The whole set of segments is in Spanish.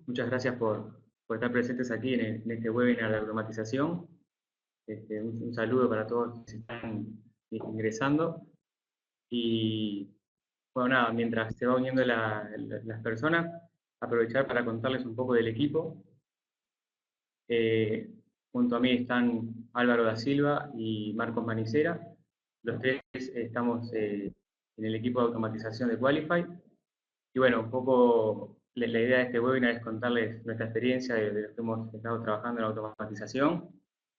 muchas gracias por estar presentes aquí en este webinar de automatización. Un saludo para todos los que se están ingresando. Y bueno, nada, mientras se va uniendo las personas, aprovechar para contarles un poco del equipo. Junto a mí están Álvaro da Silva y Marcos Manicera. Los tres estamos en el equipo de automatización de Qualify. Y bueno, un poco la idea de este webinar es contarles nuestra experiencia de lo que hemos estado trabajando en automatización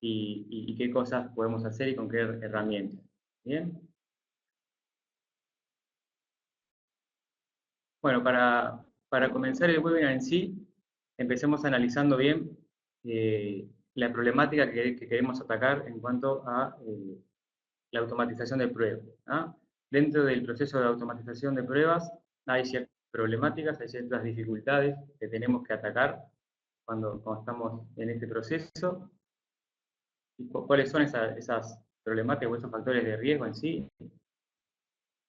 y qué cosas podemos hacer y con qué herramientas. ¿Bien? Bueno, para comenzar el webinar en sí, empecemos analizando bien la problemática que queremos atacar en cuanto a la automatización de pruebas. ¿Ah? Dentro del proceso de automatización de pruebas hay ciertas problemáticas, hay ciertas dificultades que tenemos que atacar cuando estamos en este proceso. ¿Y cuáles son esas problemáticas o esos factores de riesgo en sí?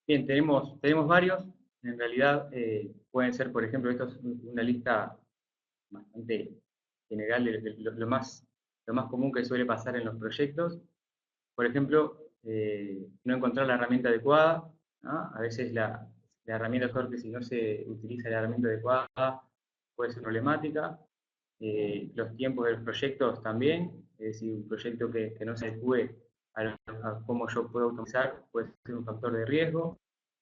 Bien, tenemos varios. En realidad pueden ser, por ejemplo, esto es una lista bastante general de lo más común que suele pasar en los proyectos. Por ejemplo, no encontrar la herramienta adecuada, ¿no? A veces la herramienta de software, si no se utiliza la herramienta adecuada, puede ser problemática. Los tiempos de los proyectos también, es decir, un proyecto que no se adecue a cómo yo puedo optimizar puede ser un factor de riesgo.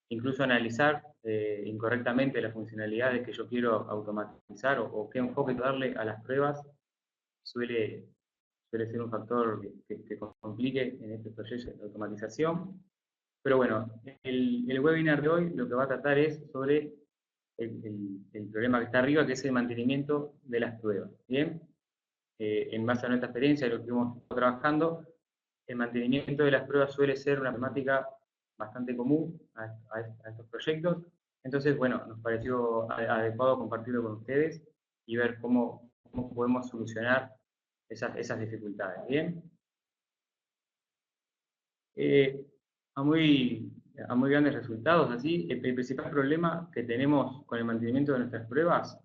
Incluso analizar incorrectamente las funcionalidades que yo quiero automatizar o qué enfoque darle a las pruebas suele ser un factor que complique en este proceso de automatización. Pero bueno, el webinar de hoy lo que va a tratar es sobre el problema que está arriba, que es el mantenimiento de las pruebas. ¿Bien? En base a nuestra experiencia y lo que hemos estado trabajando, el mantenimiento de las pruebas suele ser una temática bastante común a estos proyectos. Entonces, bueno, nos pareció adecuado compartirlo con ustedes y ver cómo podemos solucionar esas dificultades. ¿Bien? A muy grandes resultados, así, el principal problema que tenemos con el mantenimiento de nuestras pruebas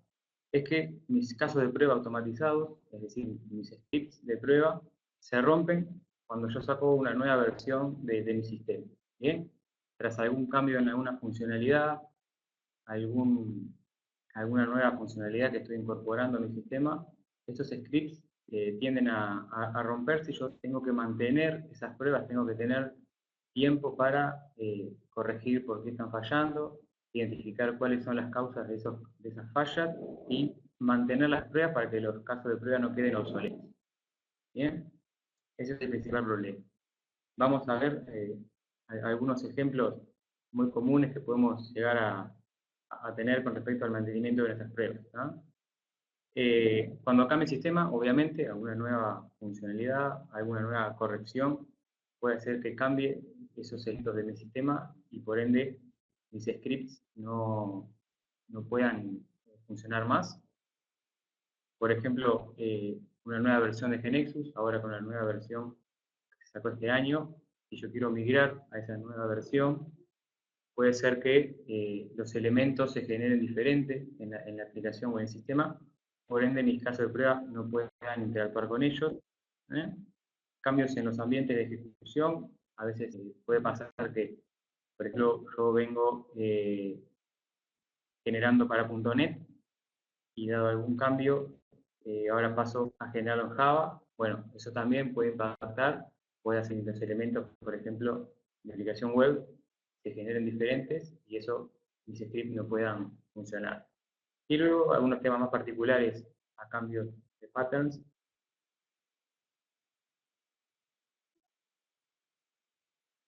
es que mis casos de prueba automatizados, es decir, mis scripts de prueba, se rompen cuando yo saco una nueva versión de mi sistema. ¿Bien? Tras algún cambio en alguna funcionalidad, alguna nueva funcionalidad que estoy incorporando a mi sistema, estos scripts tienden a romperse y yo tengo que mantener esas pruebas, tengo que tener tiempo para corregir por qué están fallando, identificar cuáles son las causas de esas fallas y mantener las pruebas para que los casos de prueba no queden obsoletos. ¿Bien? Ese es el principal problema. Vamos a ver algunos ejemplos muy comunes que podemos llegar a tener con respecto al mantenimiento de nuestras pruebas. ¿No? Cuando cambie el sistema, obviamente, alguna nueva funcionalidad, alguna nueva corrección, puede hacer que cambie esos elementos de mi sistema y por ende mis scripts no puedan funcionar más. Por ejemplo, una nueva versión de GNexus, ahora con la nueva versión que se sacó este año, si yo quiero migrar a esa nueva versión, puede ser que los elementos se generen diferentes en la aplicación o en el sistema, por ende mis casos de prueba no puedan interactuar con ellos. Cambios en los ambientes de ejecución, a veces puede pasar que, por ejemplo, yo vengo generando para .NET y dado algún cambio, ahora paso a generarlo en Java. Bueno, eso también puede impactar, puede hacer que los elementos, por ejemplo, de aplicación web se generen diferentes y eso mis scripts no puedan funcionar. Y luego algunos temas más particulares a cambios de patterns.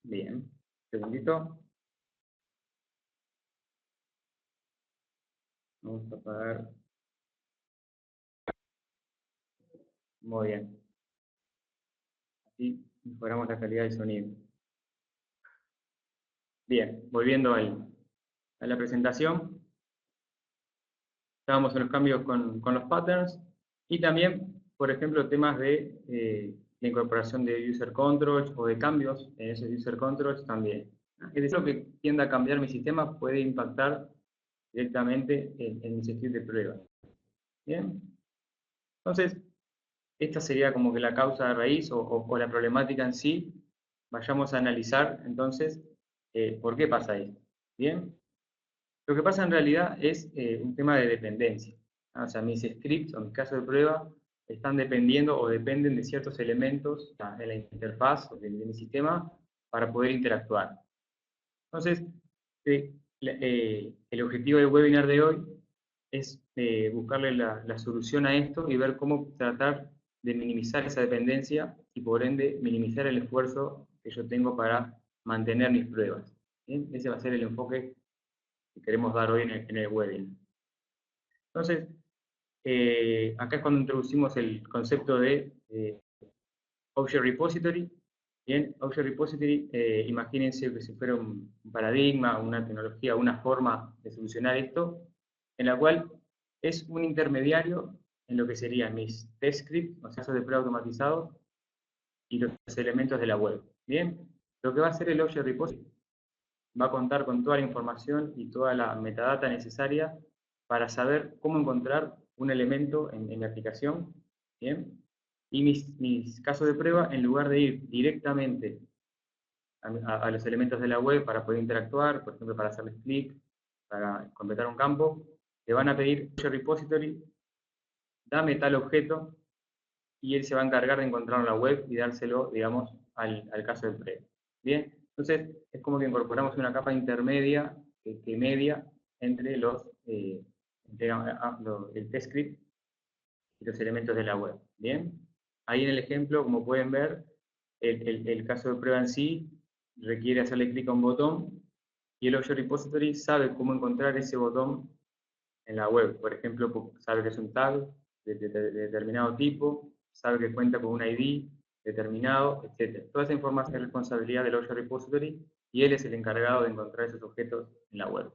Bien, un segundito. Vamos a apagar. Muy bien. Así mejoramos la calidad del sonido. Bien, volviendo a la presentación. Estábamos en los cambios con los patterns y también, por ejemplo, temas de incorporación de user controls o de cambios en esos user controls también. Es decir, lo que tienda a cambiar mi sistema puede impactar directamente en mi script de prueba. Bien, entonces, esta sería como que la causa de raíz o la problemática en sí. Vayamos a analizar entonces por qué pasa esto. Bien, lo que pasa en realidad es un tema de dependencia. O sea, mis scripts o mis casos de prueba están dependiendo o dependen de ciertos elementos en la interfaz de mi sistema para poder interactuar. Entonces, el objetivo del webinar de hoy es buscarle la solución a esto y ver cómo tratar de minimizar esa dependencia y por ende minimizar el esfuerzo que yo tengo para mantener mis pruebas. ¿Bien? Ese va a ser el enfoque que queremos dar hoy en el webinar. Entonces, acá es cuando introducimos el concepto de Object Repository. Bien, Object Repository, imagínense que si fuera un paradigma, una tecnología, una forma de solucionar esto, en la cual es un intermediario en lo que serían mis test scripts, o casos de prueba automatizados, y los elementos de la web. Bien, lo que va a hacer el Object Repository va a contar con toda la información y toda la metadata necesaria para saber cómo encontrar un elemento en mi aplicación. Bien, y mis casos de prueba, en lugar de ir directamente a los elementos de la web para poder interactuar, por ejemplo, para hacerles clic, para completar un campo, le van a pedir repository, dame tal objeto, y él se va a encargar de encontrarlo en la web y dárselo, digamos, al caso de prueba. Bien, entonces es como que incorporamos una capa intermedia que media entre el test script y los elementos de la web. Bien, ahí en el ejemplo, como pueden ver, el caso de prueba en sí requiere hacerle clic a un botón y el Object Repository sabe cómo encontrar ese botón en la web. Por ejemplo, sabe que es un tag de determinado tipo, sabe que cuenta con un ID determinado, etc. Toda esa información es responsabilidad del Object Repository y él es el encargado de encontrar esos objetos en la web.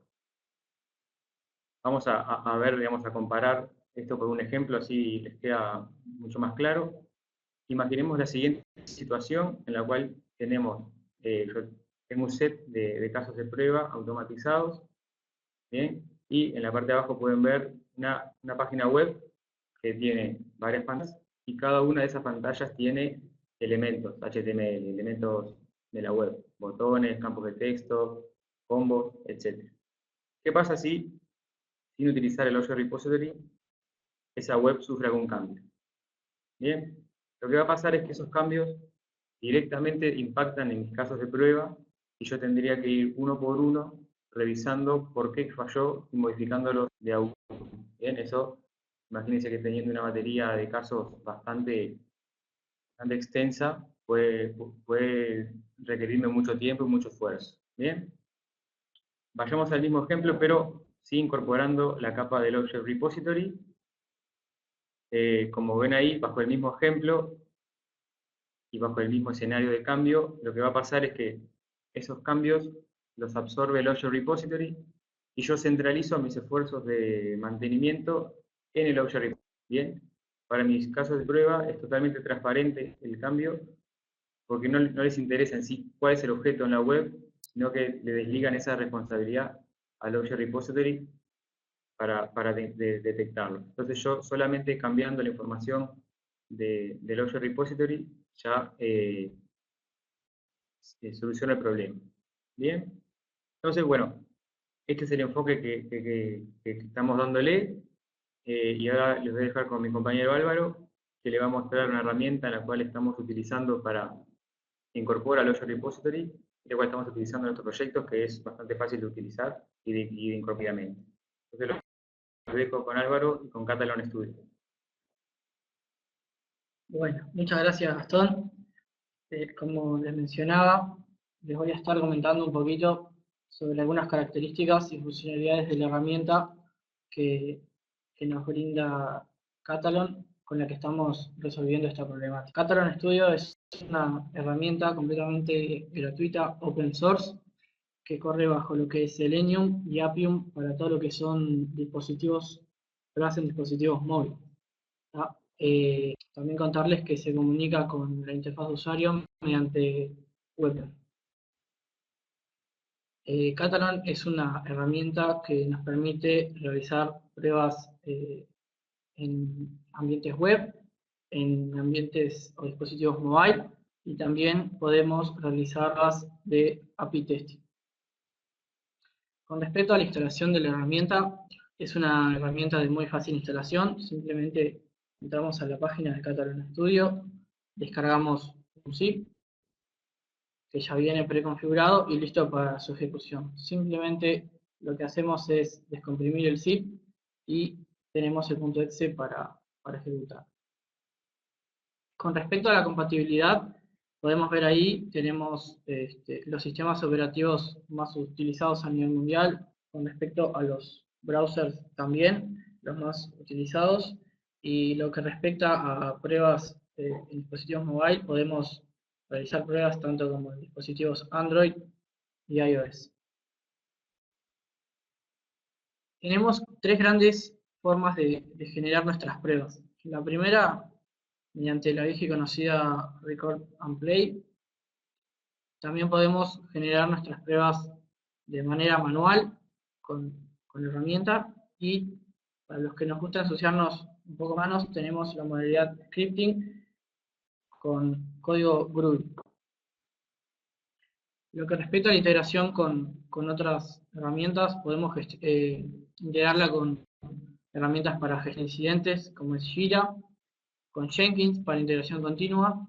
Vamos a ver, digamos, a comparar esto con un ejemplo, así les queda mucho más claro. Imaginemos la siguiente situación en la cual tenemos, yo tengo un set de casos de prueba automatizados, ¿bien? Y en la parte de abajo pueden ver una página web que tiene varias pantallas y cada una de esas pantallas tiene elementos HTML, elementos de la web, botones, campos de texto, combos, etc. ¿Qué pasa si, sin utilizar el Object Repository, esa web sufre algún cambio? Bien, lo que va a pasar es que esos cambios directamente impactan en mis casos de prueba y yo tendría que ir uno por uno revisando por qué falló y modificándolos de a uno. Bien, eso, imagínense que teniendo una batería de casos bastante extensa, puede requerirme mucho tiempo y mucho esfuerzo. Bien, vayamos al mismo ejemplo, pero sí incorporando la capa del Object Repository. Como ven ahí, bajo el mismo ejemplo, y bajo el mismo escenario de cambio, lo que va a pasar es que esos cambios los absorbe el Object Repository y yo centralizo mis esfuerzos de mantenimiento en el Object Repository. Bien, para mis casos de prueba es totalmente transparente el cambio porque no les interesa en sí cuál es el objeto en la web, sino que le desligan esa responsabilidad al Object Repository para detectarlo. Entonces yo solamente cambiando la información del Object Repository ya soluciona el problema. Bien, entonces bueno, este es el enfoque que estamos dándole y ahora les voy a dejar con mi compañero Álvaro que le va a mostrar una herramienta en la cual estamos utilizando para incorporar al Object Repository y la cual estamos utilizando en nuestros proyectos que es bastante fácil de utilizar y de incorporar. Entonces los dejo con Álvaro y con Catalan Studio. Bueno, muchas gracias Gastón. Como les mencionaba, les voy a estar comentando un poquito sobre algunas características y funcionalidades de la herramienta que nos brinda Catalan, con la que estamos resolviendo esta problemática. Catalan Studio es una herramienta completamente gratuita, open source, que corre bajo lo que es Selenium y Appium para todo lo que son dispositivos, pero hacen dispositivos móviles. También contarles que se comunica con la interfaz de usuario mediante web. Catalan es una herramienta que nos permite realizar pruebas en ambientes web, en ambientes o dispositivos mobile, y también podemos realizarlas de API testing. Con respecto a la instalación de la herramienta, es una herramienta de muy fácil instalación. Simplemente entramos a la página de Catalan Studio, descargamos un zip que ya viene preconfigurado y listo para su ejecución. Simplemente lo que hacemos es descomprimir el zip y tenemos el .exe para ejecutar. Con respecto a la compatibilidad, podemos ver ahí, tenemos los sistemas operativos más utilizados a nivel mundial. Con respecto a los browsers también, los más utilizados. Y lo que respecta a pruebas en dispositivos mobile, podemos realizar pruebas tanto como en dispositivos Android y iOS. Tenemos tres grandes formas de generar nuestras pruebas. La primera, mediante la vieja y conocida Record and Play. También podemos generar nuestras pruebas de manera manual con la herramienta, y para los que nos gusta ensuciarnos un poco manos, tenemos la modalidad scripting con código Groovy. Lo que respecta a la integración con otras herramientas, podemos integrarla con herramientas para gestión de incidentes como es Jira, con Jenkins para integración continua,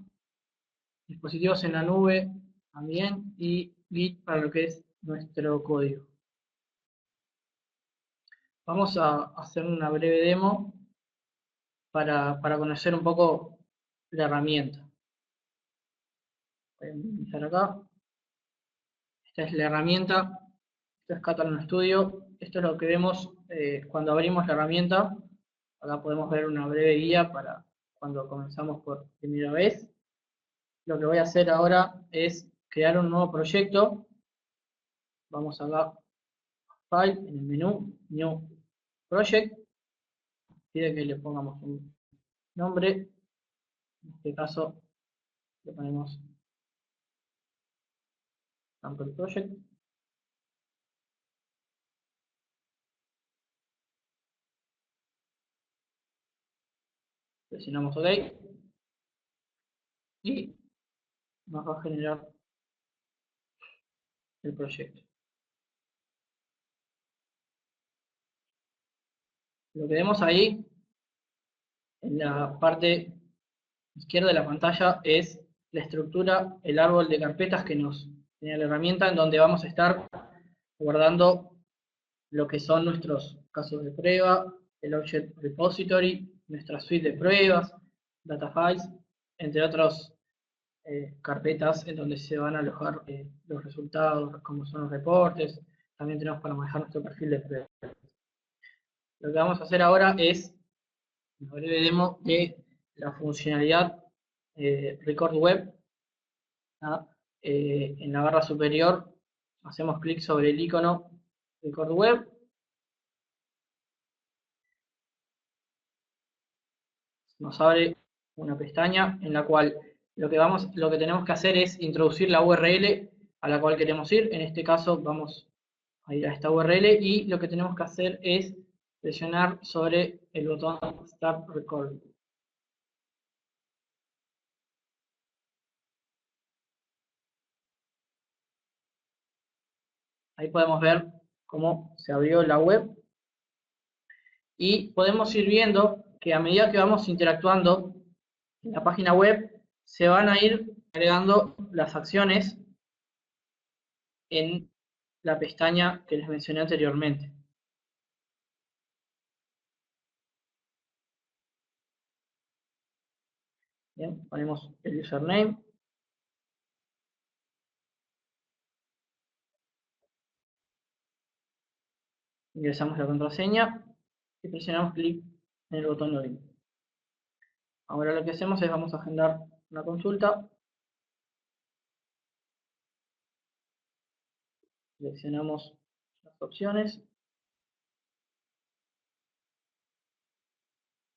dispositivos en la nube también, y Git para lo que es nuestro código. Vamos a hacer una breve demo para conocer un poco la herramienta. Voy a iniciar acá. Esta es la herramienta. Esto es Catalan Studio. Esto es lo que vemos cuando abrimos la herramienta. Acá podemos ver una breve guía para cuando comenzamos por primera vez. Lo que voy a hacer ahora es crear un nuevo proyecto. Vamos acá, File, en el menú, New Project. Pide que le pongamos un nombre. En este caso le ponemos Sample Project. Presionamos OK y nos va a generar el proyecto. Lo que vemos ahí en la parte izquierda de la pantalla es la estructura, el árbol de carpetas que nos tiene la herramienta, en donde vamos a estar guardando lo que son nuestros casos de prueba, el Object Repository, nuestra suite de pruebas, data files, entre otras carpetas en donde se van a alojar los resultados, como son los reportes. También tenemos para manejar nuestro perfil de prueba. Lo que vamos a hacer ahora es una breve demo de la funcionalidad Record Web. En la barra superior hacemos clic sobre el icono Record Web. Nos abre una pestaña en la cual lo que tenemos que hacer es introducir la URL a la cual queremos ir. En este caso vamos a ir a esta URL y lo que tenemos que hacer es presionar sobre el botón Start Recording. Ahí podemos ver cómo se abrió la web y podemos ir viendo que a medida que vamos interactuando en la página web se van a ir agregando las acciones en la pestaña que les mencioné anteriormente. Bien, ponemos el username. Ingresamos la contraseña y presionamos clic en el botón Login. Ahora lo que hacemos es vamos a agendar una consulta. Seleccionamos las opciones.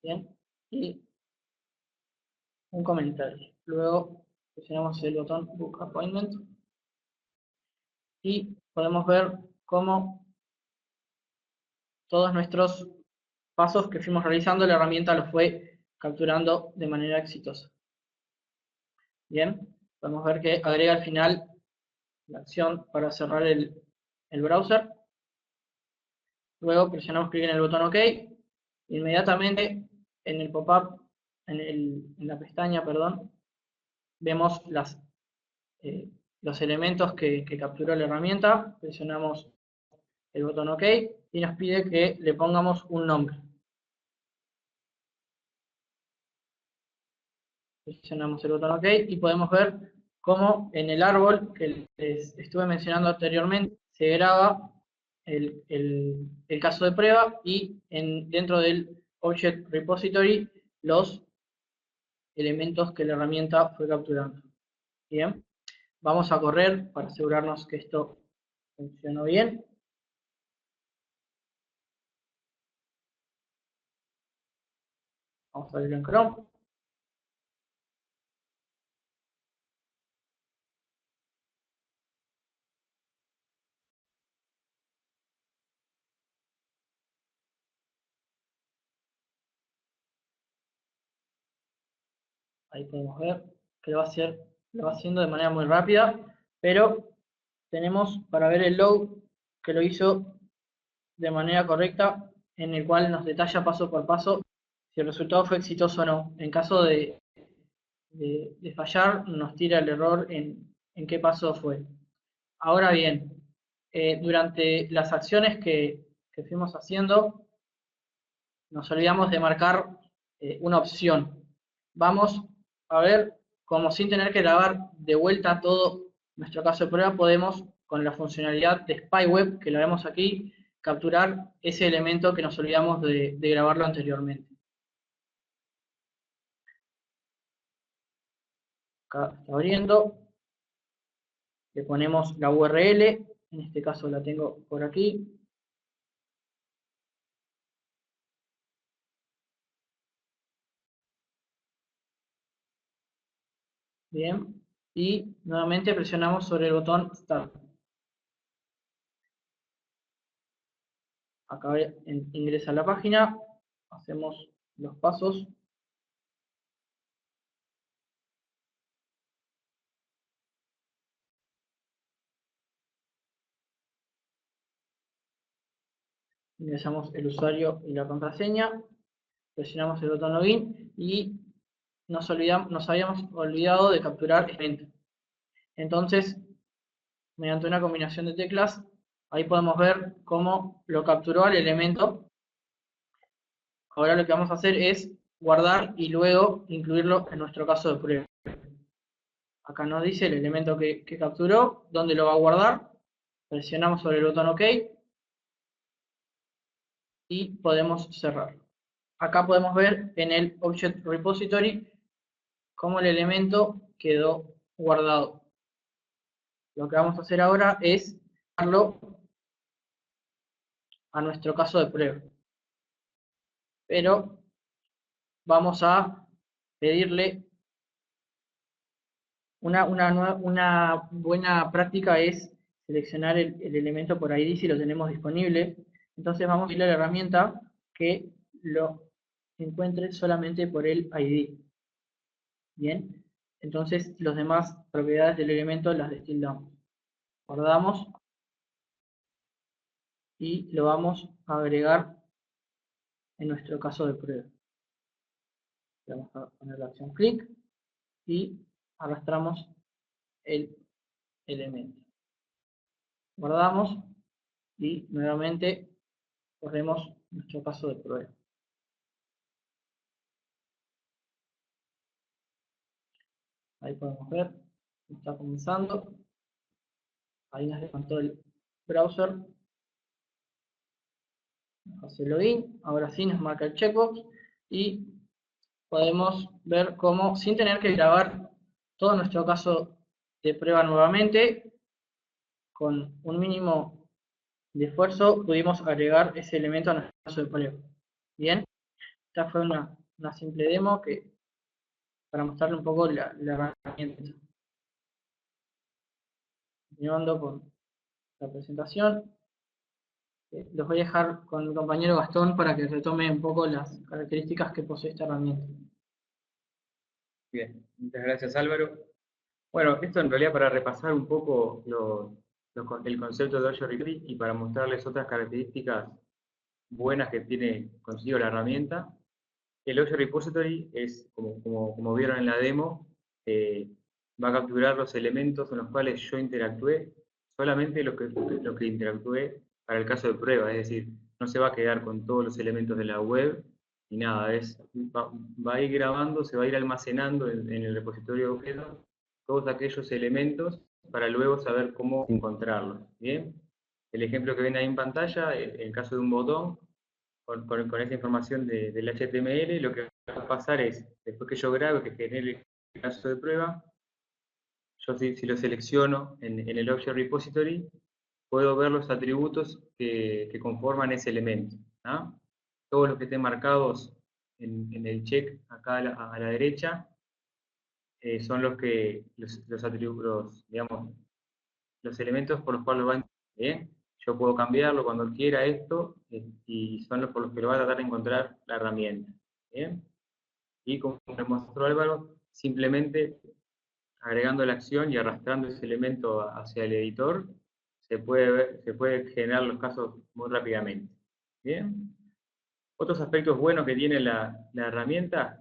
Bien, y un comentario. Luego presionamos el botón Book Appointment y podemos ver cómo todos nuestros pasos que fuimos realizando, la herramienta los fue capturando de manera exitosa. Bien, podemos ver que agrega al final la acción para cerrar el browser. Luego presionamos clic en el botón OK. Inmediatamente en el pop-up, en la pestaña, perdón, vemos los elementos que capturó la herramienta. Presionamos el botón OK y nos pide que le pongamos un nombre. Presionamos el botón OK y podemos ver cómo en el árbol que les estuve mencionando anteriormente se graba el caso de prueba y dentro del Object Repository los elementos que la herramienta fue capturando. Bien, vamos a correr para asegurarnos que esto funcionó bien. Vamos a abrirlo en Chrome. Ahí podemos ver que lo va haciendo de manera muy rápida, pero tenemos para ver el log que lo hizo de manera correcta, en el cual nos detalla paso por paso si el resultado fue exitoso o no. En caso de fallar, nos tira el error en qué paso fue. Ahora bien, durante las acciones que fuimos haciendo, nos olvidamos de marcar una opción. Vamos a ver cómo sin tener que grabar de vuelta todo nuestro caso de prueba, podemos, con la funcionalidad de SpyWeb, que la vemos aquí, capturar ese elemento que nos olvidamos de grabarlo anteriormente. Acá está abriendo. Le ponemos la URL, en este caso la tengo por aquí. Bien, y nuevamente presionamos sobre el botón Start. Acá ingresa a la página, hacemos los pasos. Ingresamos el usuario y la contraseña, presionamos el botón Login y nos habíamos olvidado de capturar el evento. Entonces, mediante una combinación de teclas, ahí podemos ver cómo lo capturó al elemento. Ahora lo que vamos a hacer es guardar y luego incluirlo en nuestro caso de prueba. Acá nos dice el elemento que capturó, dónde lo va a guardar. Presionamos sobre el botón OK y podemos cerrar. Acá podemos ver en el Object Repository cómo el elemento quedó guardado. Lo que vamos a hacer ahora es darlo a nuestro caso de prueba. Pero vamos a pedirle una buena práctica es seleccionar el elemento por ID si lo tenemos disponible. Entonces vamos a pedirle a la herramienta que lo encuentre solamente por el ID. Bien, entonces las demás propiedades del elemento las destildamos. Guardamos y lo vamos a agregar en nuestro caso de prueba. Vamos a poner la opción clic y arrastramos el elemento. Guardamos y nuevamente corremos nuestro caso de prueba. Ahí podemos ver, está comenzando. Ahí nos levantó el browser. Nos hace login. Ahora sí nos marca el checkbox y podemos ver cómo, sin tener que grabar todo nuestro caso de prueba nuevamente, con un mínimo de esfuerzo pudimos agregar ese elemento a nuestro caso de prueba. Bien, esta fue una simple demo para mostrarle un poco la herramienta. Continuando con la presentación, los voy a dejar con mi compañero Gastón para que retome un poco las características que posee esta herramienta. Bien, muchas gracias Álvaro. Bueno, esto en realidad para repasar un poco el concepto de Object Repository y para mostrarles otras características buenas que tiene consigo la herramienta. El Object Repository es, como vieron en la demo, va a capturar los elementos en los cuales yo interactué, solamente los que interactué para el caso de prueba, es decir, no se va a quedar con todos los elementos de la web ni nada, va a ir grabando, se va a ir almacenando en el repositorio de objetos todos aquellos elementos para luego saber cómo encontrarlos. ¿Bien? El ejemplo que ven ahí en pantalla, el caso de un botón, con esa información del HTML, lo que va a pasar es, después que yo grabe, que genere el caso de prueba, yo si lo selecciono en el Object Repository, puedo ver los atributos que conforman ese elemento. ¿No? Todos los que estén marcados en el check acá a la derecha, son los atributos, digamos, los elementos por los cuales lo va a entender. Yo puedo cambiarlo cuando quiera esto, y son los por los que lo va a tratar de encontrar la herramienta. ¿Bien? Y como me mostró Álvaro, simplemente agregando la acción y arrastrando ese elemento hacia el editor, se puede generar los casos muy rápidamente. ¿Bien? Otros aspectos buenos que tiene la herramienta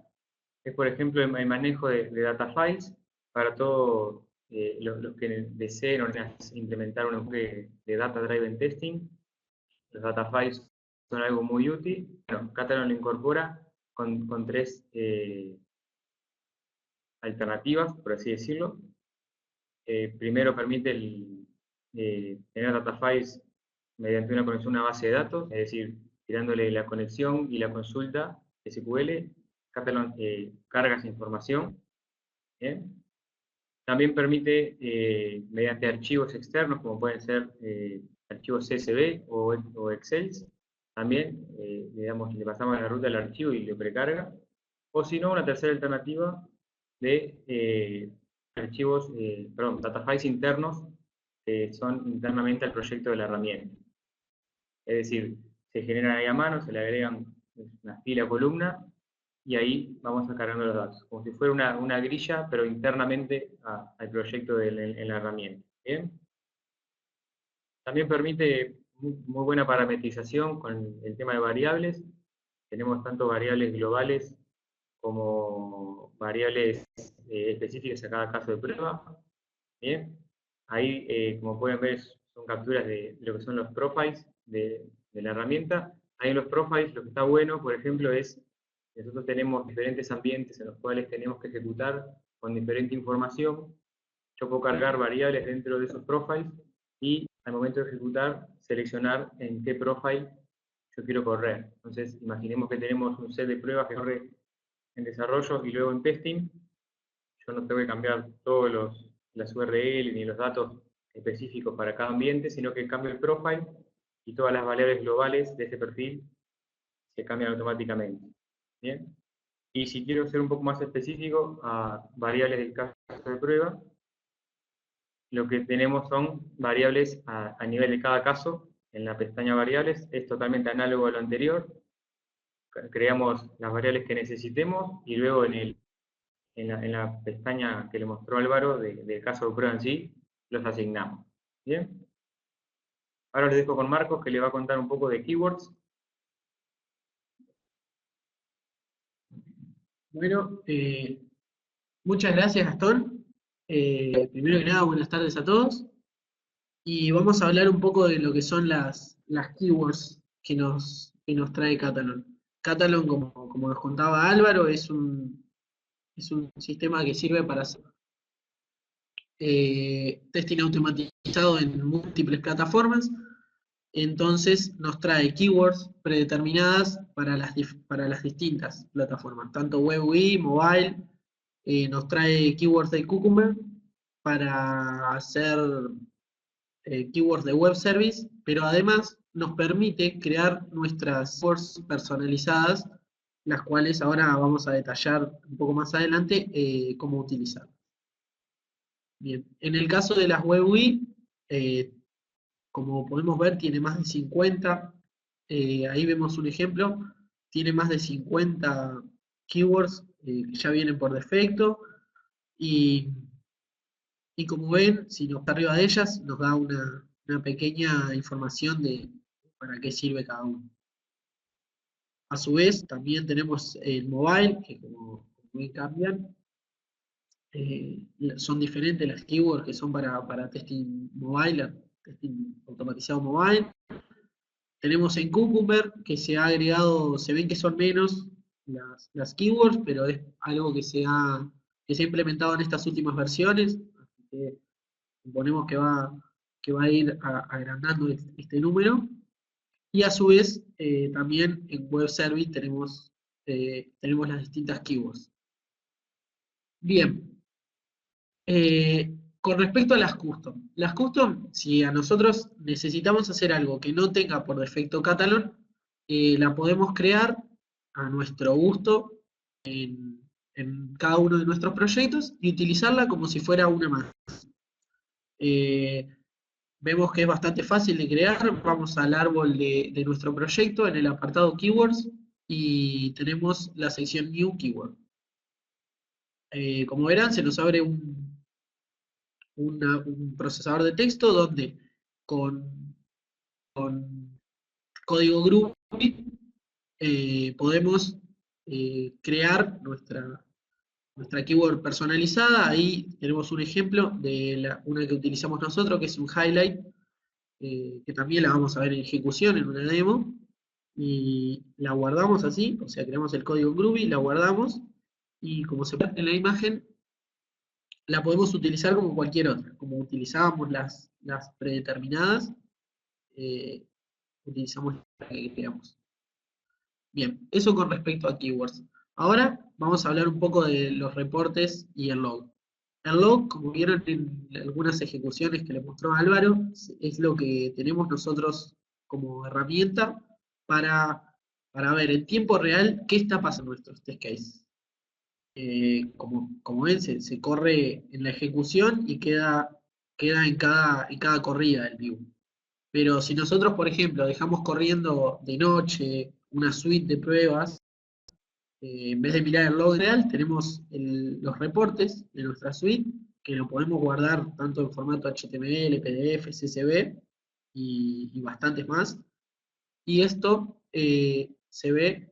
es, por ejemplo, el manejo de data files para todos los que deseen o necesiten implementar un enfoque de Data Driven Testing. Los data files son algo muy útil. Bueno, Catalan lo incorpora con tres alternativas, por así decirlo. Primero permite tener data files mediante una conexión a una base de datos, es decir, tirándole la conexión y la consulta SQL, Catalan carga esa información. ¿Bien? También permite, mediante archivos externos, como pueden ser archivos CSV o Excel, también le pasamos la ruta del archivo y lo precarga. O si no, una tercera alternativa de archivos, data files internos que son internamente al proyecto de la herramienta. Es decir, se generan ahí a mano, se le agregan una fila o columna, y ahí vamos a cargando los datos, como si fuera una grilla, pero internamente al proyecto en la herramienta. ¿Bien? También permite muy buena parametrización con el tema de variables. Tenemos tanto variables globales como variables específicas a cada caso de prueba. ¿Bien? Ahí, como pueden ver, son capturas de lo que son los profiles de la herramienta. Ahí en los profiles lo que está bueno, por ejemplo, es que nosotros tenemos diferentes ambientes en los cuales tenemos que ejecutar con diferente información. Yo puedo cargar variables dentro de esos profiles y al momento de ejecutar, seleccionar en qué profile yo quiero correr. Entonces, imaginemos que tenemos un set de pruebas que corre en desarrollo y luego en testing. Yo no tengo que cambiar todos las URL ni los datos específicos para cada ambiente, sino que cambio el profile y todas las variables globales de ese perfil se cambian automáticamente. ¿Bien? Y si quiero ser un poco más específico a variables del caso de prueba, lo que tenemos son variables a nivel de cada caso. En la pestaña variables es totalmente análogo a lo anterior. Creamos las variables que necesitemos y luego en la pestaña que le mostró Álvaro del caso de prueba en sí, los asignamos. ¿Bien? Ahora les dejo con Marcos, que le va a contar un poco de keywords. Bueno, muchas gracias, Gastón. Primero que nada, buenas tardes a todos. Y vamos a hablar un poco de lo que son las keywords que nos trae Catalan. Catalan, como nos contaba Álvaro, es un sistema que sirve para hacer testing automatizado en múltiples plataformas. Entonces nos trae keywords predeterminadas para las distintas plataformas, tanto web UI, mobile. Nos trae keywords de Cucumber para hacer keywords de web service, pero además nos permite crear nuestras keywords personalizadas, las cuales ahora vamos a detallar un poco más adelante cómo utilizar. Bien, en el caso de las web UI, como podemos ver, tiene más de 50, ahí vemos un ejemplo, tiene más de 50 keywords que ya vienen por defecto, y, y como ven, si nos está arriba de ellas, nos da una pequeña información de para qué sirve cada uno. A su vez, también tenemos el mobile, que como ven cambian. Son diferentes las keywords que son para testing mobile, testing automatizado mobile. Tenemos en Cucumber, que se ha agregado, se ven que son menos las keywords, pero es algo que se ha implementado en estas últimas versiones. Así que suponemos que va a ir agrandando este número. Y a su vez, también en Web Service tenemos las distintas keywords. Bien, con respecto a las custom, si a nosotros necesitamos hacer algo que no tenga por defecto Catalog, la podemos crear a nuestro gusto en cada uno de nuestros proyectos y utilizarla como si fuera una más. Vemos que es bastante fácil de crear. Vamos al árbol de nuestro proyecto en el apartado Keywords y tenemos la sección New Keyword. Como verán, se nos abre un procesador de texto donde con código Groovy podemos crear nuestra keyword personalizada. Ahí tenemos un ejemplo de una que utilizamos nosotros, que es un highlight, que también la vamos a ver en ejecución en una demo, y la guardamos así, o sea, creamos el código Groovy, la guardamos, y como se ve en la imagen, la podemos utilizar como cualquier otra, como utilizábamos las predeterminadas, utilizamos la que queramos. Bien, eso con respecto a keywords. Ahora vamos a hablar un poco de los reportes y el log. El log, como vieron en algunas ejecuciones que le mostró Álvaro, es lo que tenemos nosotros como herramienta para ver en tiempo real qué está pasando en nuestros test cases. Como ven, se corre en la ejecución y queda en cada corrida del view. Pero si nosotros, por ejemplo, dejamos corriendo de noche una suite de pruebas, en vez de mirar el log real, tenemos los reportes de nuestra suite, que lo podemos guardar tanto en formato HTML, PDF, CSV y bastantes más. Y esto se ve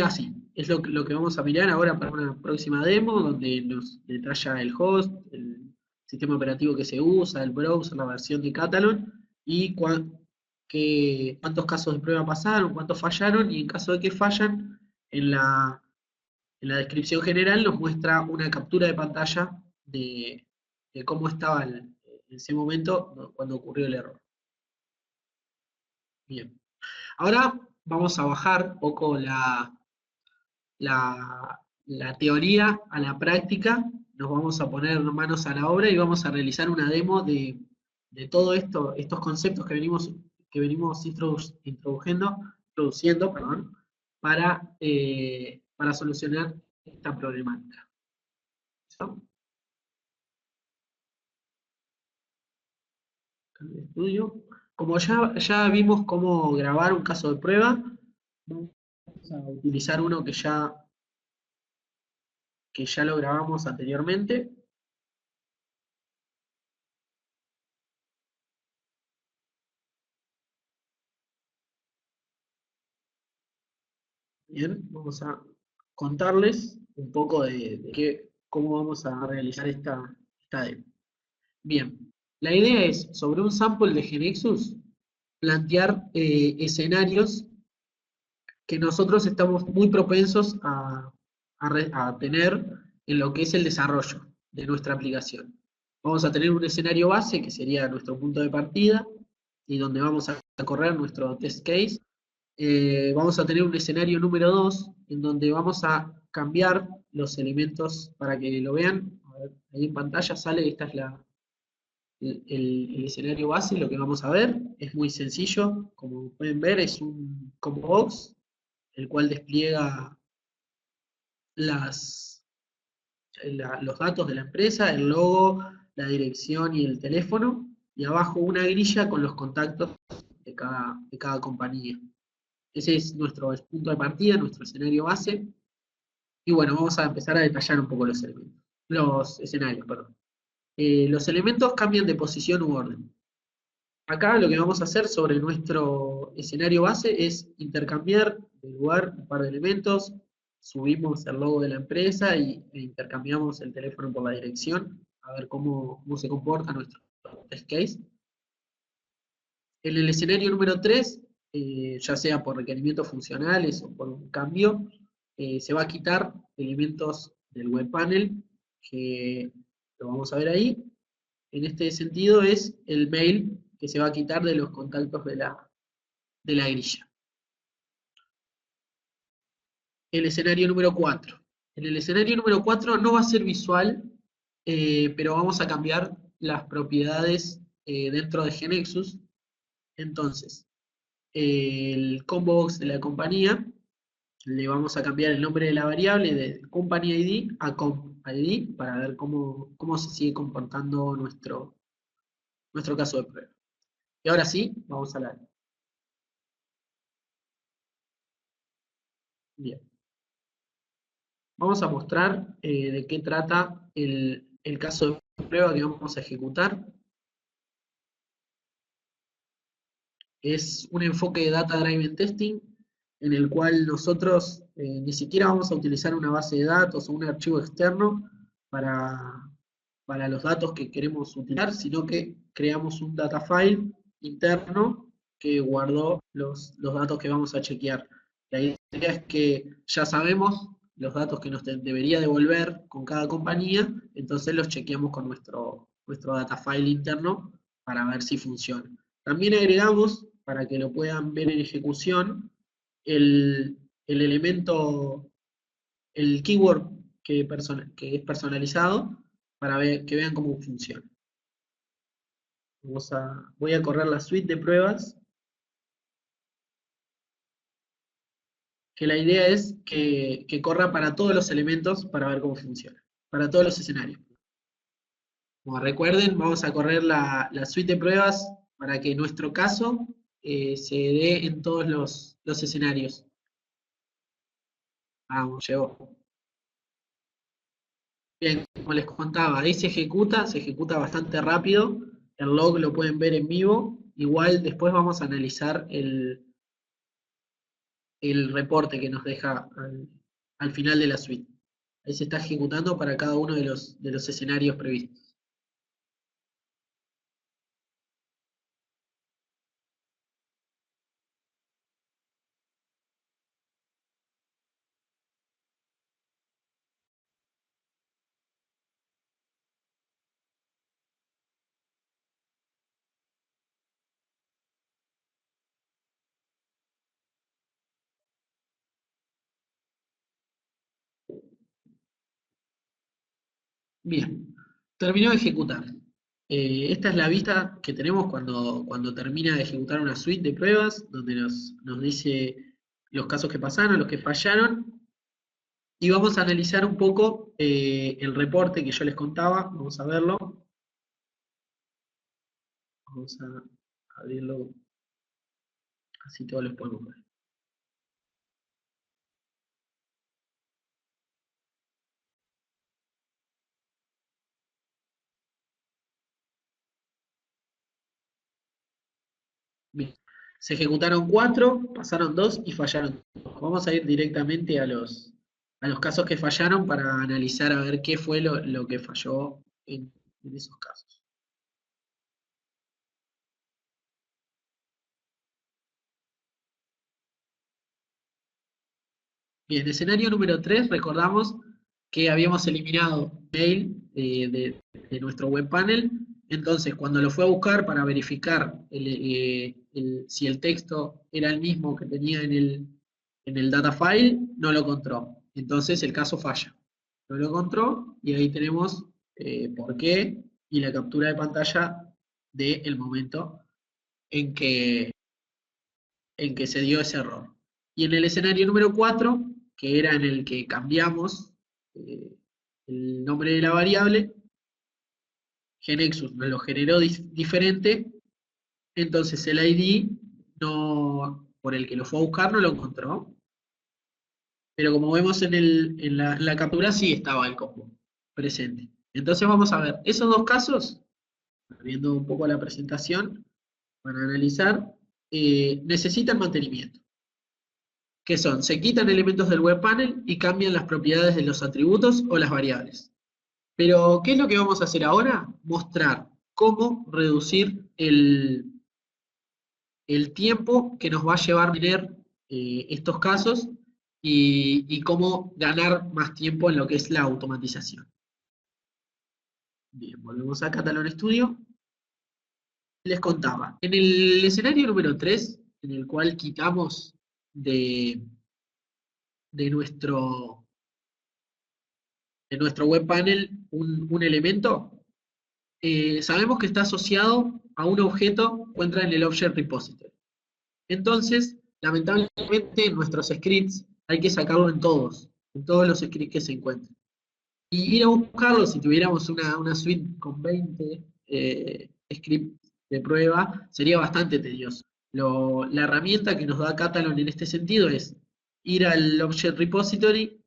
así. Es lo que vamos a mirar ahora para una próxima demo, donde nos detalla el host, el sistema operativo que se usa, el browser, la versión de Catalog, y cuántos casos de prueba pasaron, cuántos fallaron, y en caso de que fallan, en la descripción general nos muestra una captura de pantalla de cómo estaba en ese momento cuando ocurrió el error. Bien. Ahora vamos a bajar un poco la teoría a la práctica, nos vamos a poner manos a la obra y vamos a realizar una demo de todo esto, estos conceptos que venimos introduciendo, para solucionar esta problemática. ¿Listo? Estudio. Como ya vimos cómo grabar un caso de prueba, vamos a utilizar uno que ya lo grabamos anteriormente. Bien, vamos a contarles un poco de cómo vamos a realizar esta demo. Bien, la idea es, sobre un sample de GeneXus, plantear escenarios que nosotros estamos muy propensos a tener en lo que es el desarrollo de nuestra aplicación. Vamos a tener un escenario base, que sería nuestro punto de partida, y donde vamos a correr nuestro test case. Vamos a tener un escenario número 2, en donde vamos a cambiar los elementos para que lo vean. A ver, ahí en pantalla sale, esta es el escenario base, lo que vamos a ver. Es muy sencillo, como pueden ver, es un combo box, el cual despliega los datos de la empresa, el logo, la dirección y el teléfono. y abajo una grilla con los contactos de cada compañía. Ese es nuestro punto de partida, nuestro escenario base. Y bueno, vamos a empezar a detallar un poco los escenarios, perdón. Los elementos cambian de posición u orden. Acá lo que vamos a hacer sobre nuestro escenario base es intercambiar de lugar un par de elementos, subimos el logo de la empresa e intercambiamos el teléfono por la dirección, a ver cómo se comporta nuestro test case. En el escenario número 3, ya sea por requerimientos funcionales o por un cambio, se va a quitar elementos del web panel, que lo vamos a ver ahí. En este sentido es el mail que se va a quitar de los contactos de la grilla. El escenario número 4. En el escenario número 4 no va a ser visual, pero vamos a cambiar las propiedades dentro de GeneXus. Entonces, el combo box de la compañía, le vamos a cambiar el nombre de la variable de company ID a comp ID para ver cómo se sigue comportando nuestro caso de prueba. Y ahora sí, vamos a la... Bien. Vamos a mostrar de qué trata el caso de prueba que vamos a ejecutar. Es un enfoque de Data Driven Testing en el cual nosotros ni siquiera vamos a utilizar una base de datos o un archivo externo para los datos que queremos utilizar, sino que creamos un data file interno que guardó los datos que vamos a chequear. La idea es que ya sabemos los datos que nos debería devolver con cada compañía, entonces los chequeamos con nuestro data file interno para ver si funciona. También agregamos, para que lo puedan ver en ejecución, el elemento, el keyword que es personalizado, para que vean cómo funciona. Voy a correr la suite de pruebas, que la idea es que corra para todos los elementos para ver cómo funciona, para todos los escenarios. Como recuerden, vamos a correr la suite de pruebas para que nuestro caso se dé en todos los escenarios. Vamos, llegó. Bien, como les contaba, ahí se ejecuta bastante rápido. El log lo pueden ver en vivo. Igual después vamos a analizar el reporte que nos deja al final de la suite. Ahí se está ejecutando para cada uno de los escenarios previstos. Bien, terminó de ejecutar. Esta es la vista que tenemos cuando termina de ejecutar una suite de pruebas, donde nos dice los casos que pasaron, los que fallaron, y vamos a analizar un poco el reporte que yo les contaba. Vamos a verlo. Vamos a abrirlo, así todos los podemos ver. Bien. Se ejecutaron 4, pasaron 2 y fallaron 2. Vamos a ir directamente a los casos que fallaron para analizar a ver qué fue lo que falló en esos casos. Bien, escenario número 3, recordamos que habíamos eliminado mail de nuestro web panel. Entonces, cuando lo fue a buscar para verificar si el texto era el mismo que tenía en el data file, no lo encontró. Entonces, el caso falla. No lo encontró y ahí tenemos por qué y la captura de pantalla del momento en que se dio ese error. Y en el escenario número 4, que era en el que cambiamos el nombre de la variable, GeneXus me lo generó diferente, entonces el ID por el que lo fue a buscar no lo encontró. Pero como vemos en la captura, sí estaba el combo presente. Entonces vamos a ver, esos dos casos, viendo un poco la presentación, para analizar, necesitan mantenimiento. ¿Qué son? Se quitan elementos del web panel y cambian las propiedades de los atributos o las variables. Pero, ¿qué es lo que vamos a hacer ahora? Mostrar cómo reducir el tiempo que nos va a llevar tener estos casos y cómo ganar más tiempo en lo que es la automatización. Bien, volvemos a Catalon Studio. Les contaba, en el escenario número 3, en el cual quitamos de nuestro web panel un elemento, sabemos que está asociado a un objeto que encuentra en el Object Repository. Entonces, lamentablemente en nuestros scripts hay que sacarlo en todos los scripts que se encuentren. Y ir a buscarlo, si tuviéramos una suite con 20 scripts de prueba, sería bastante tedioso. La herramienta que nos da Catalon en este sentido es ir al Object Repository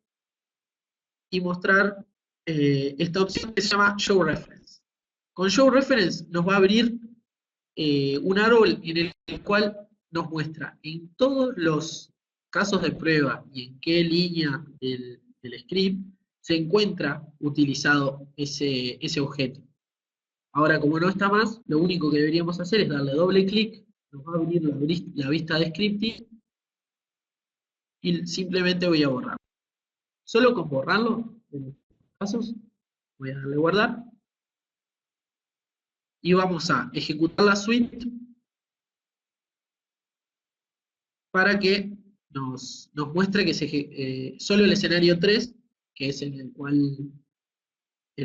y mostrar esta opción que se llama Show Reference. Con Show Reference nos va a abrir un árbol en el cual nos muestra en todos los casos de prueba y en qué línea del script se encuentra utilizado ese objeto. Ahora, como no está más, lo único que deberíamos hacer es darle doble clic, nos va a abrir la vista de scripting y simplemente voy a borrar. Solo con borrarlo, en estos casos, voy a darle guardar y vamos a ejecutar la suite para que nos muestre que solo el escenario 3, que es en el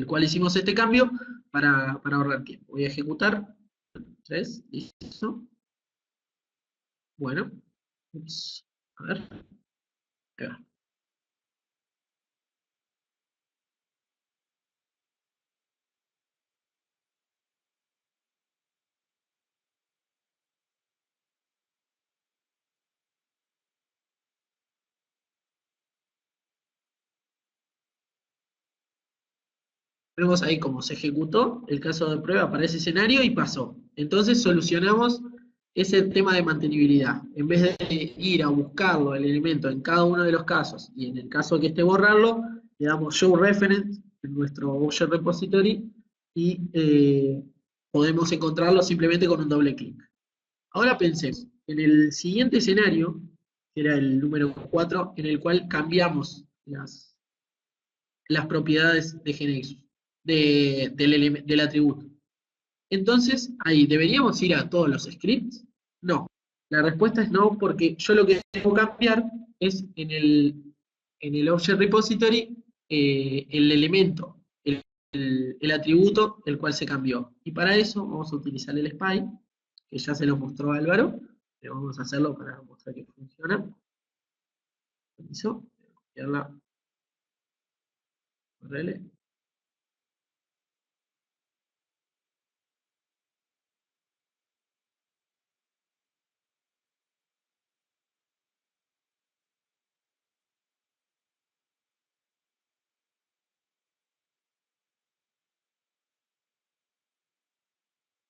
cual hicimos este cambio, para ahorrar tiempo. Voy a ejecutar 3, listo. Bueno, ups, a ver, ahí va. Vemos ahí cómo se ejecutó el caso de prueba para ese escenario y pasó. Entonces solucionamos ese tema de mantenibilidad. En vez de ir a buscarlo, el elemento, en cada uno de los casos, y en el caso que esté borrarlo, le damos Show Reference en nuestro Object Repository y podemos encontrarlo simplemente con un doble clic. Ahora pensemos, en el siguiente escenario, que era el número 4, en el cual cambiamos las propiedades de GeneXus, del atributo. Entonces, ahí, ¿deberíamos ir a todos los scripts? No. La respuesta es no, porque yo lo que tengo que cambiar es en el Object Repository el elemento, el atributo del cual se cambió. Y para eso vamos a utilizar el SPY, que ya se lo mostró Álvaro, pero vamos a hacerlo para mostrar que funciona. Permiso, voy a copiar la URL.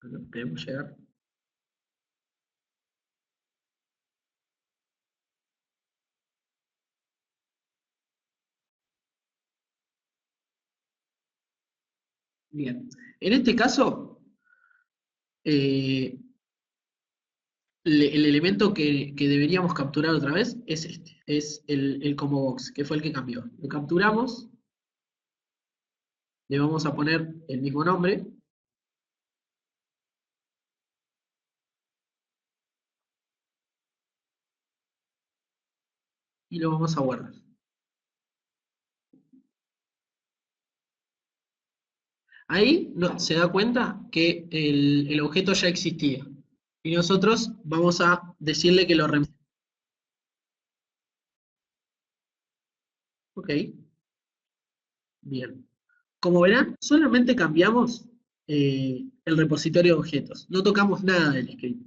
Bueno, debemos llegar. Bien, en este caso, el elemento que deberíamos capturar otra vez es este, es el combo box, que fue el que cambió. Lo capturamos, le vamos a poner el mismo nombre, y lo vamos a guardar. Ahí se da cuenta que el objeto ya existía. Y nosotros vamos a decirle que lo reemplace. Ok. Bien. Como verán, solamente cambiamos el repositorio de objetos. No tocamos nada del script.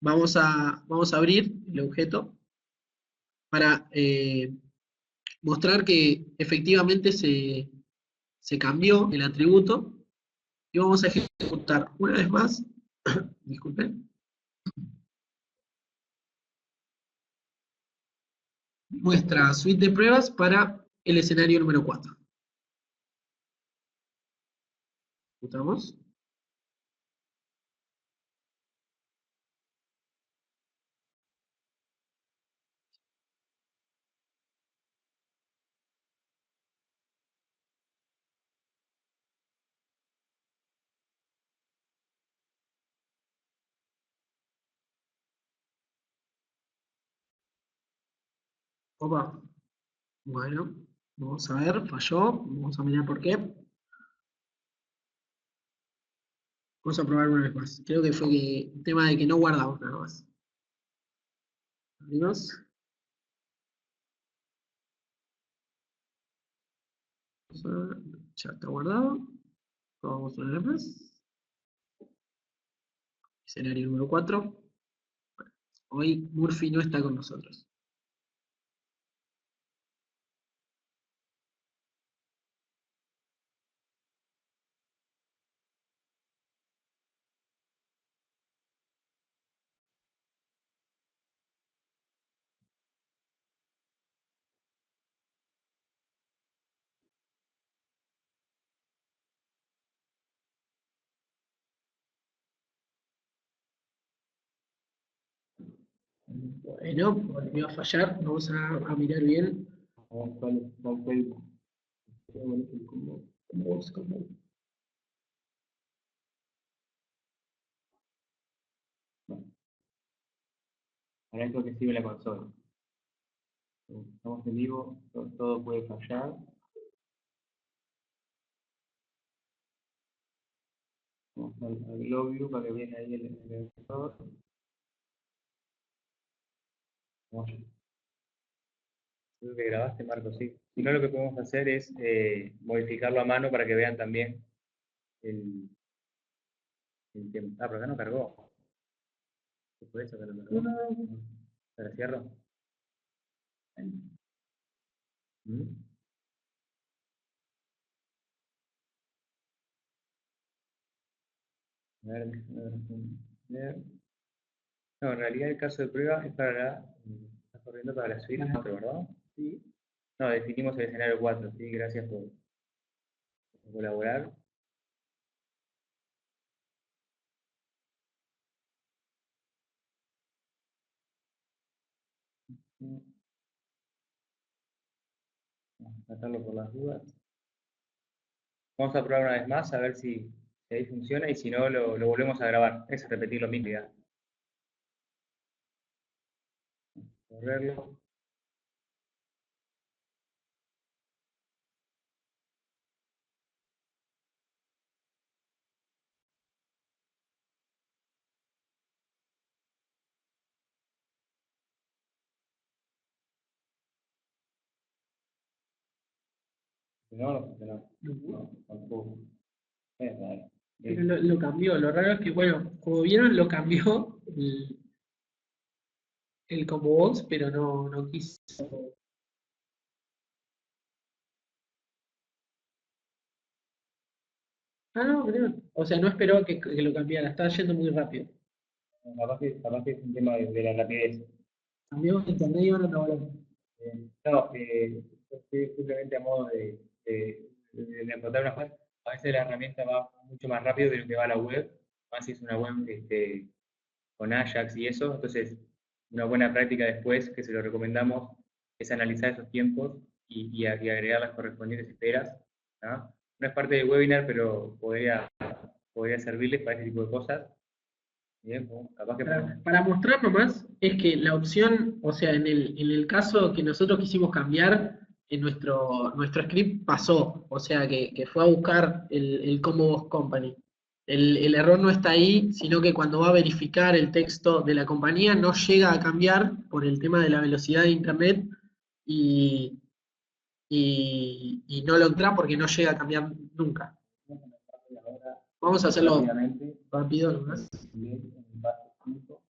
Vamos a abrir el objeto para mostrar que efectivamente se cambió el atributo y vamos a ejecutar una vez más, disculpen, nuestra suite de pruebas para el escenario número 4. Ejecutamos. Opa. Bueno, vamos a ver, falló. Vamos a mirar por qué. Vamos a probar una vez más. Creo que fue el tema de que no guardamos nada más. Abrimos. Ya está guardado. Vamos una vez más. Escenario número 4. Hoy Murphy no está con nosotros. Bueno, volvió a fallar. Vamos a mirar bien. Ahora es lo que sigue la consola. Estamos en vivo, todo puede fallar. Vamos al Globview para que vean ahí el editor. Creo que grabaste, Marco, sí. Si no, lo que podemos hacer es modificarlo a mano para que vean también el tiempo. Ah, pero acá no cargó. ¿Qué fue eso que no cargó? ¿Se la cierro? ¿Mm? A ver, ver. No, en realidad el caso de prueba es para está corriendo para la suite 4, ¿verdad? Sí. No, definimos el escenario 4, sí, gracias por colaborar. Vamos a tratarlo por las dudas. Vamos a probar una vez más a ver si ahí funciona y si no lo volvemos a grabar. Es repetir lo mismo ya. Correrlo. No, no, tampoco. Es raro. Pero lo cambió. Lo raro es que, bueno, como vieron, lo cambió el combo box, pero no quiso. Ah, no, creo. O sea, no esperó que lo cambiara. Estaba yendo muy rápido. Capaz que es un tema de la rapidez. Cambiamos de internet y ahora no hablamos. No, simplemente a modo de encontrar una fuente. A veces la herramienta va mucho más rápido de lo que va a la web, más si es una web con Ajax y eso. Entonces, una buena práctica después, que se lo recomendamos, es analizar esos tiempos y agregar las correspondientes esperas, ¿no? No es parte del webinar, pero podría servirles para ese tipo de cosas. Bien, capaz que Para mostrar nomás, es que la opción, o sea, en el caso que nosotros quisimos cambiar, en nuestro script pasó, o sea, que fue a buscar el Combo Box Company. El error no está ahí, sino que cuando va a verificar el texto de la compañía no llega a cambiar por el tema de la velocidad de internet y no lo entra porque no llega a cambiar nunca. Vamos a hacerlo rápidamente. rápido nomás. Bien, en paso 5.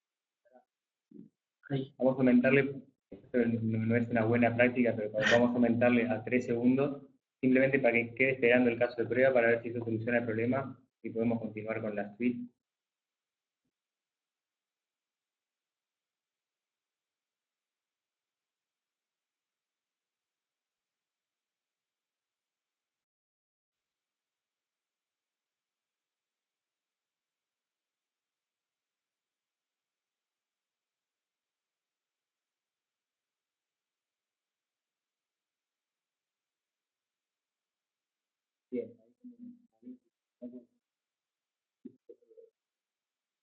Ahí. Vamos a aumentarle, esto no es una buena práctica, pero vamos a aumentarle a 3 segundos, simplemente para que quede esperando el caso de prueba para ver si eso soluciona el problema y podemos continuar con la suite. Bien.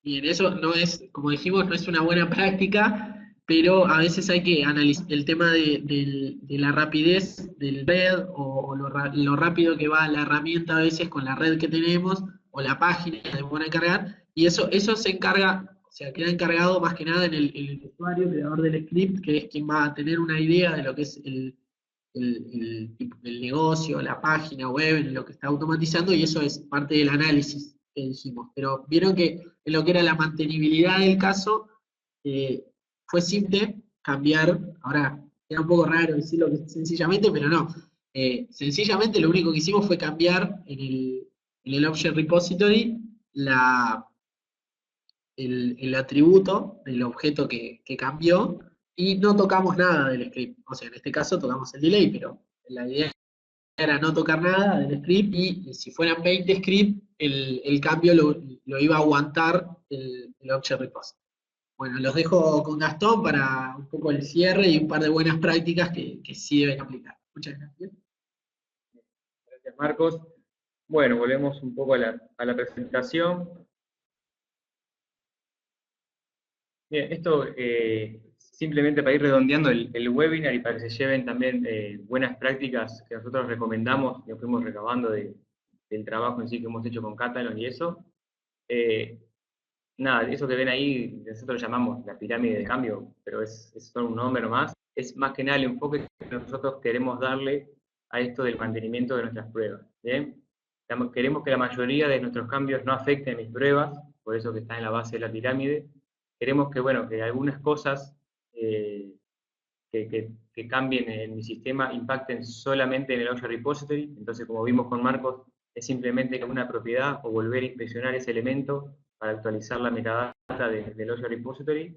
Bien, eso no es, como dijimos, no es una buena práctica, pero a veces hay que analizar el tema de la rapidez del red o lo rápido que va la herramienta a veces con la red que tenemos o la página que demora en cargar, y eso se encarga, o sea, queda encargado más que nada en el usuario, creador del script, que es quien va a tener una idea de lo que es el negocio, la página web, en lo que está automatizando, y eso es parte del análisis que dijimos. Pero vieron que en lo que era la mantenibilidad del caso, fue simple cambiar, ahora era un poco raro decirlo sencillamente, pero no. Sencillamente lo único que hicimos fue cambiar en el Object Repository el atributo del objeto que cambió, y no tocamos nada del script. O sea, en este caso tocamos el delay, pero la idea era no tocar nada del script, y si fueran 20 scripts, el cambio lo iba a aguantar el Object Repository. Bueno, los dejo con Gastón para un poco el cierre y un par de buenas prácticas que sí deben aplicar. Muchas gracias. Gracias, Marcos. Bueno, volvemos un poco a la presentación. Bien, esto simplemente para ir redondeando el webinar y para que se lleven también buenas prácticas que nosotros recomendamos, que fuimos recabando del trabajo en sí que hemos hecho con Catalan y eso. Nada, eso que ven ahí, nosotros lo llamamos la pirámide de cambio, pero es solo un nombre nomás. Es más que nada el enfoque que nosotros queremos darle a esto del mantenimiento de nuestras pruebas. ¿Bien? Queremos que la mayoría de nuestros cambios no afecten mis pruebas, por eso que está en la base de la pirámide. Queremos que, bueno, que algunas cosas que cambien en mi sistema impacten solamente en el Object Repository. Entonces, como vimos con Marcos, es simplemente una propiedad o volver a inspeccionar ese elemento para actualizar la metadata del Object Repository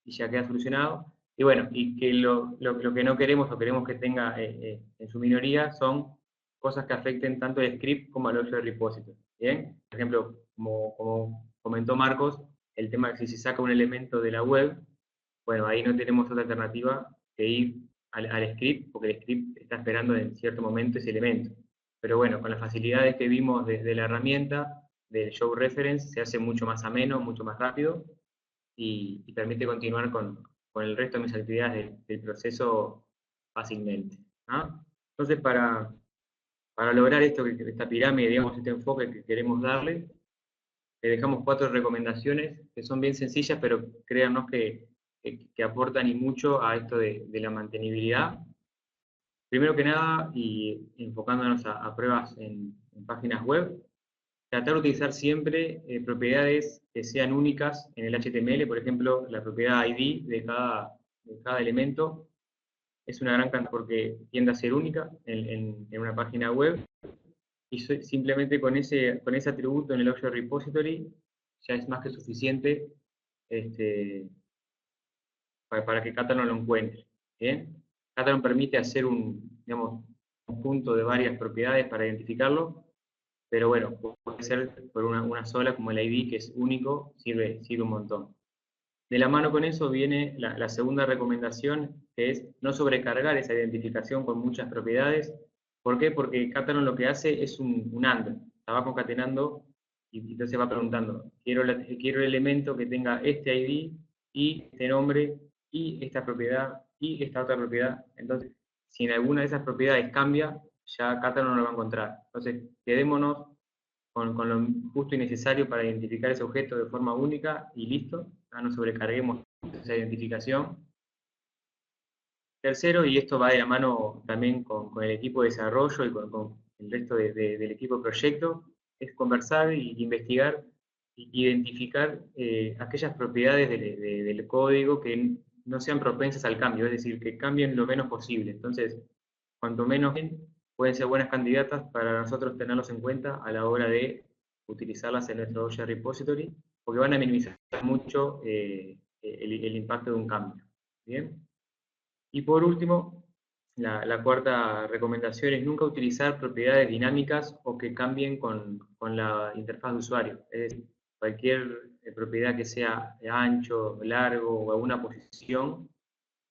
y ya queda solucionado. Y bueno, y que lo que no queremos o queremos que tenga en su minoría son cosas que afecten tanto el script como al Object Repository. ¿Bien? Por ejemplo, como comentó Marcos, el tema de que si se saca un elemento de la web, bueno, ahí no tenemos otra alternativa que ir al script, porque el script está esperando en cierto momento ese elemento. Pero bueno, con las facilidades que vimos desde la herramienta del Show Reference, se hace mucho más ameno, mucho más rápido, y permite continuar con el resto de mis actividades del proceso fácilmente. ¿Ah? Entonces, para lograr esto, esta pirámide, digamos, este enfoque que queremos darle, le dejamos 4 recomendaciones que son bien sencillas, pero créannos que aportan y mucho a esto de la mantenibilidad. Primero que nada, y enfocándonos a pruebas en páginas web, tratar de utilizar siempre propiedades que sean únicas en el HTML, por ejemplo, la propiedad ID de cada elemento es una gran cantidad porque tiende a ser única en una página web, y simplemente con ese atributo en el Object Repository ya es más que suficiente para que Catalan lo encuentre. ¿Bien? Catalan permite hacer un conjunto de varias propiedades para identificarlo, pero bueno, puede ser por una sola, como el ID, que es único, sirve un montón. De la mano con eso viene la segunda recomendación, que es no sobrecargar esa identificación con muchas propiedades. ¿Por qué? Porque Catalan lo que hace es un AND, va concatenando y entonces va preguntando, quiero el elemento que tenga este ID y este nombre y esta propiedad y esta otra propiedad. Entonces, si en alguna de esas propiedades cambia, ya Catalan no lo va a encontrar. Entonces, quedémonos con lo justo y necesario para identificar ese objeto de forma única y listo, no sobrecarguemos esa identificación. Tercero, y esto va de la mano también con el equipo de desarrollo y con el resto del equipo de proyecto, es conversar y investigar, identificar aquellas propiedades del código que no sean propensas al cambio, es decir, que cambien lo menos posible. Entonces, cuanto menos pueden ser buenas candidatas para nosotros tenerlos en cuenta a la hora de utilizarlas en nuestro OSHA repository, porque van a minimizar mucho el impacto de un cambio. ¿Bien? Y por último, la cuarta recomendación es nunca utilizar propiedades dinámicas o que cambien con la interfaz de usuario. Es decir, cualquier propiedad que sea de ancho, largo o alguna posición,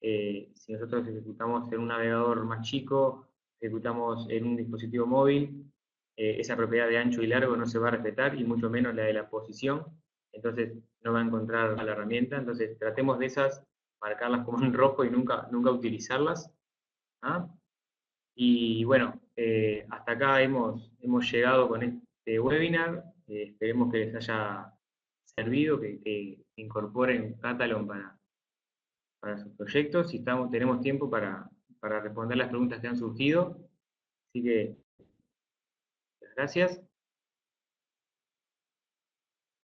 si nosotros ejecutamos en un navegador más chico, ejecutamos en un dispositivo móvil, esa propiedad de ancho y largo no se va a respetar, y mucho menos la de la posición, entonces no va a encontrar la herramienta. Entonces tratemos de esas, marcarlas como en rojo y nunca utilizarlas. ¿Ah? Y bueno, hasta acá hemos llegado con este webinar. Esperemos que les haya servido, que incorporen Catalon para sus proyectos, y tenemos tiempo para responder las preguntas que han surgido. Así que, gracias.